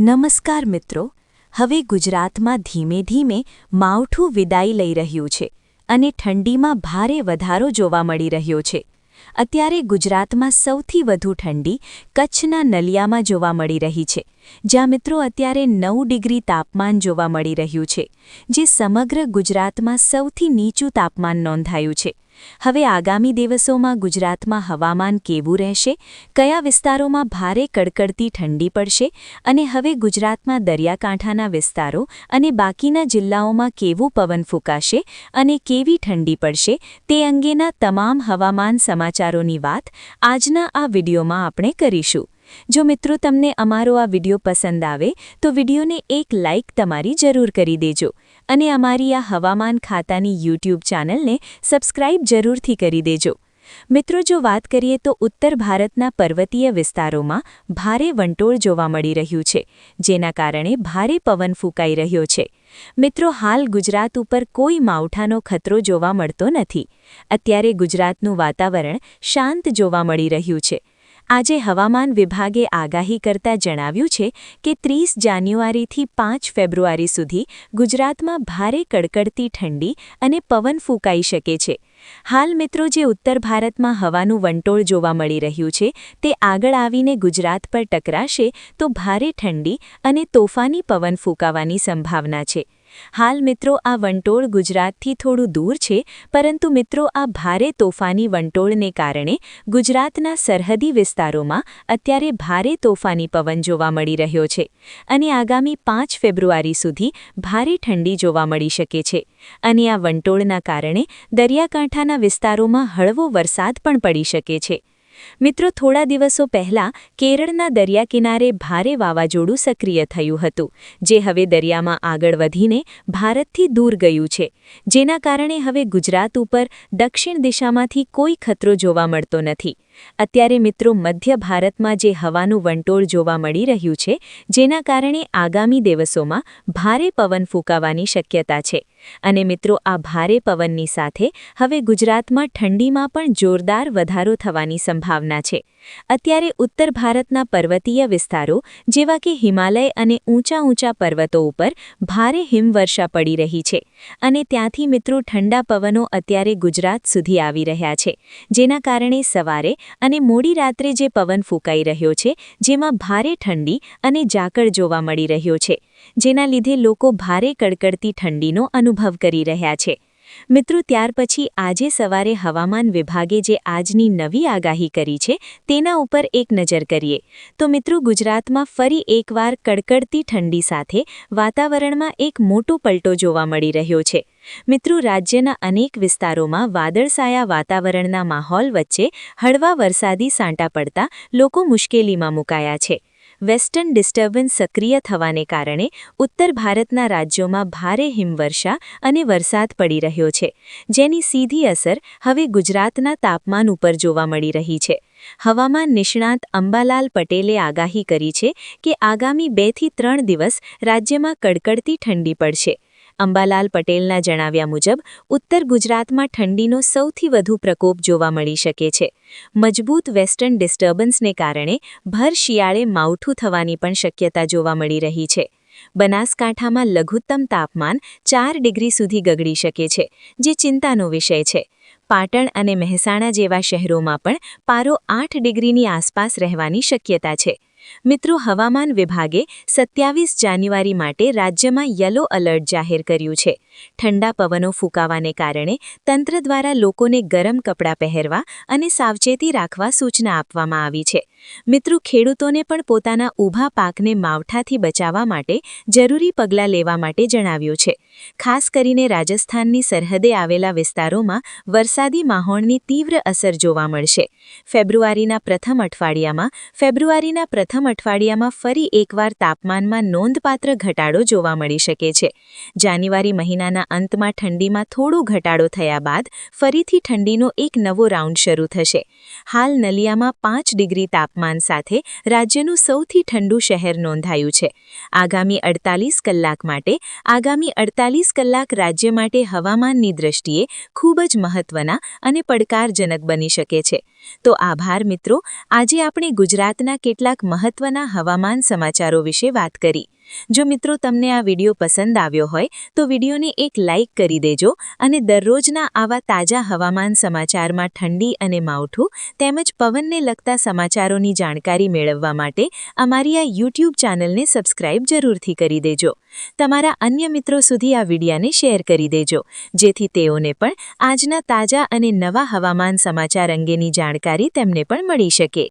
નમસ્કાર મિત્રો, હવે ગુજરાતમાં ધીમે ધીમે માવઠું વિદાય લઈ રહ્યું છે અને ઠંડીમાં ભારે વધારો જોવા મળી રહ્યો છે. અત્યારે ગુજરાતમાં સૌથી વધુ ઠંડી કચ્છના નલિયામાં જોવા મળી રહી છે, જ્યાં મિત્રો અત્યારે 9 ડિગ્રી તાપમાન જોવા મળી રહ્યું છે, જે સમગ્ર ગુજરાતમાં સૌથી નીચું તાપમાન નોંધાયું છે. હવે આગામી દિવસોમાં ગુજરાતમાં હવામાન કેવું રહેશે, કયા વિસ્તારોમાં ભારે કડકડતી ઠંડી પડશે અને હવે ગુજરાતમાં દરિયાકાંઠાના વિસ્તારો અને બાકીના જિલ્લાઓમાં કેવું પવન ફૂંકાશે અને કેવી ઠંડી પડશે તે અંગેના તમામ હવામાન સમાચારોની વાત આજના આ વિડીયોમાં આપણે કરીશું. જો મિત્રો તમને અમારો આ વિડીયો પસંદ આવે તો વિડીયોને એક લાઇક તમારી જરૂર કરી દેજો અને અમારી આ હવામાન ખાતાની YouTube ચેનલને સબસ્ક્રાઇબ જરૂરથી કરી દેજો. મિત્રો, જો વાત કરીએ તો ઉત્તર ભારતના પર્વતીય વિસ્તારોમાં ભારે વંટોળ જોવા મળી રહ્યું છે, જેના કારણે ભારે પવન ફૂંકાઈ રહ્યો છે. મિત્રો, હાલ ગુજરાત ઉપર કોઈ માવઠાનો ખતરો જોવા મળતો નથી. અત્યારે ગુજરાતનું વાતાવરણ શાંત જોવા મળી રહ્યું છે. આજે હવામાન વિભાગે આગાહી કરતા જણાવ્યું છે કે 30 જાન્યુઆરીથી 5 ફેબ્રુઆરી સુધી ગુજરાતમાં ભારે કડકડતી ઠંડી અને પવન ફૂંકાઈ શકે છે. હાલ મિત્રો, જે ઉત્તર ભારતમાં હવાનું વંટોળ જોવા મળી રહ્યું છે તે આગળ આવીને ગુજરાત પર ટકરાશે તો ભારે ઠંડી અને તોફાની પવન ફૂંકાવાની સંભાવના છે. હાલ મિત્રો, આ વંટોળ ગુજરાતથી થોડું દૂર છે, પરંતુ મિત્રો આ ભારે તોફાની વંટોળને કારણે ગુજરાતના સરહદી વિસ્તારોમાં અત્યારે ભારે તોફાની પવન જોવા મળી રહ્યો છે અને આગામી 5 ફેબ્રુઆરી સુધી ભારે ઠંડી જોવા મળી શકે છે. અને આ વંટોળના કારણે દરિયાકાંઠાના વિસ્તારોમાં હળવો વરસાદ પણ પડી શકે છે. મિત્રો, થોડા દિવસો પહેલા કેરળના દરિયાકિનારે ભારે વાવાઝોડું સક્રિય થયું હતું, જે હવે દરિયામાં આગળ વધીને ભારતથી દૂર ગયું છે, જેના કારણે હવે ગુજરાત ઉપર દક્ષિણ દિશામાંથી કોઈ ખતરો જોવા મળતો નથી. અત્યારે મિત્રો, મધ્ય ભારતમાં જે હવાનું વંટોળ જોવા મળી રહ્યું છે, જેના કારણે આગામી દિવસોમાં ભારે પવન ફૂંકાવાની શક્યતા છે. અને મિત્રો, આ ભારે પવનની સાથે હવે ગુજરાતમાં ઠંડીમાં પણ જોરદાર વધારો થવાની સંભાવના છે. અત્યારે ઉત્તર ભારતના પર્વતીય વિસ્તારો જેવા કે હિમાલય અને ઊંચા પર્વતો ઉપર ભારે હિમવર્ષા પડી રહી છે અને ત્યાંથી મિત્રો ઠંડા પવનો અત્યારે ગુજરાત સુધી આવી રહ્યા છે, જેના કારણે સવારે અને મોડી રાત્રે જે પવન ફૂંકાઈ રહ્યો છે, જેમાં ભારે ઠંડી અને ઝાકળ જોવા મળી રહ્યો છે, જેના લીધે લોકો ભારે કડકડતી ઠંડીનો અનુભવ કરી રહ્યા છે. મિત્રો, ત્યાર પછી આજે સવારે હવામાન વિભાગે જે આજની નવી આગાહી કરી છે તેના ઉપર એક નજર કરીએ તો મિત્રો, ગુજરાતમાં ફરી એકવાર કડકડતી ઠંડી સાથે વાતાવરણમાં એક મોટો પલટો જોવા મળી રહ્યો છે. મિત્રો, રાજ્યના અનેક વિસ્તારોમાં વાદળછાયા વાતાવરણના માહોલ વચ્ચે હળવા વરસાદી સાંટા પડતા લોકો મુશ્કેલીમાં મુકાયા છે. વેસ્ટર્ન ડિસ્ટર્બન્સ સક્રિય થવાને કારણે ઉત્તર ભારતના રાજ્યોમાં ભારે હિમવર્ષા અને વરસાદ પડી રહ્યો છે, જેની સીધી અસર હવે ગુજરાતના તાપમાન ઉપર જોવા મળી રહી છે. હવામાન નિષ્ણાત અંબાલાલ પટેલે આગાહી કરી છે કે આગામી 2 થી 3 દિવસ રાજ્યમાં કડકડતી ઠંડી પડશે. અંબાલાલ પટેલના જણાવ્યા મુજબ ઉત્તર ગુજરાતમાં ઠંડીનો સૌથી વધુ પ્રકોપ જોવા મળી શકે છે. મજબૂત વેસ્ટર્ન ડિસ્ટર્બન્સને કારણે ભર શિયાળે માવઠું થવાની પણ શક્યતા જોવા મળી રહી છે. બનાસકાંઠામાં લઘુત્તમ તાપમાન 4 ડિગ્રી સુધી ગગડી શકે છે, જે ચિંતાનો વિષય છે. પાટણ અને મહેસાણા જેવા શહેરોમાં પણ પારો 8 ડિગ્રીની આસપાસ રહેવાની શક્યતા છે. મિત્રો, હવામાન વિભાગે 27 જાન્યુઆરી માટે રાજ્યમાં યલો એલર્ટ જાહેર કર્યું છે. ઠંડા પવનો ફૂંકાવાને કારણે તંત્ર દ્વારા લોકોને ગરમ કપડાં પહેરવા અને સાવચેતી રાખવા સૂચના આપવામાં આવી છે. મિત્રો, ખેડૂતોને પણ પોતાના ઊભા પાકને માવઠાથી બચાવવા માટે જરૂરી પગલાં લેવા માટે જણાવ્યું છે. ખાસ કરીને રાજસ્થાનની સરહદે આવેલા વિસ્તારોમાં વરસાદી માહોલની તીવ્ર અસર જોવા મળશે. ફેબ્રુઆરીના પ્રથમ અઠવાડિયામાં ફરી એકવાર તાપમાનમાં નોંધપાત્ર ઘટાડો જોવા મળી શકે છે. જાન્યુઆરી મહિનાના અંતમાં ઠંડીમાં થોડો ઘટાડો થયા બાદ ફરીથી ઠંડીનો એક નવો રાઉન્ડ શરૂ થશે. હાલ નલિયામાં 5 ડિગ્રી તાપમાન સાથે રાજ્યનું સૌથી ઠંડુ શહેર નોંધાયું છે. આગામી 48 કલાક રાજ્ય માટે હવામાનની દ્રષ્ટિએ ખૂબ જ મહત્વના અને પડકારજનક બની શકે છે. તો આભાર મિત્રો, આજે આપણે ગુજરાતના કેટલાક મહત્વના હવામાન સમાચારો વિશે વાત કરી. જો મિત્રો તમને આ વિડિયો પસંદ આવ્યો હોય તો વિડિયોને એક લાઇક કરી દેજો અને દરરોજના આવા તાજા હવામાન સમાચારમાં ઠંડી અને માવઠું તેમજ પવનને લગતા સમાચારોની જાણકારી મેળવવા માટે અમારી આ YouTube ચેનલને સબસ્ક્રાઇબ જરૂરથી કરી દેજો. તમારા અન્ય મિત્રો સુધી આ વિડિયોને શેર કરી દેજો જેથી તેઓને પણ આજના તાજા અને નવા હવામાન સમાચાર અંગેની જાણકારી તેમને પણ મળી શકે.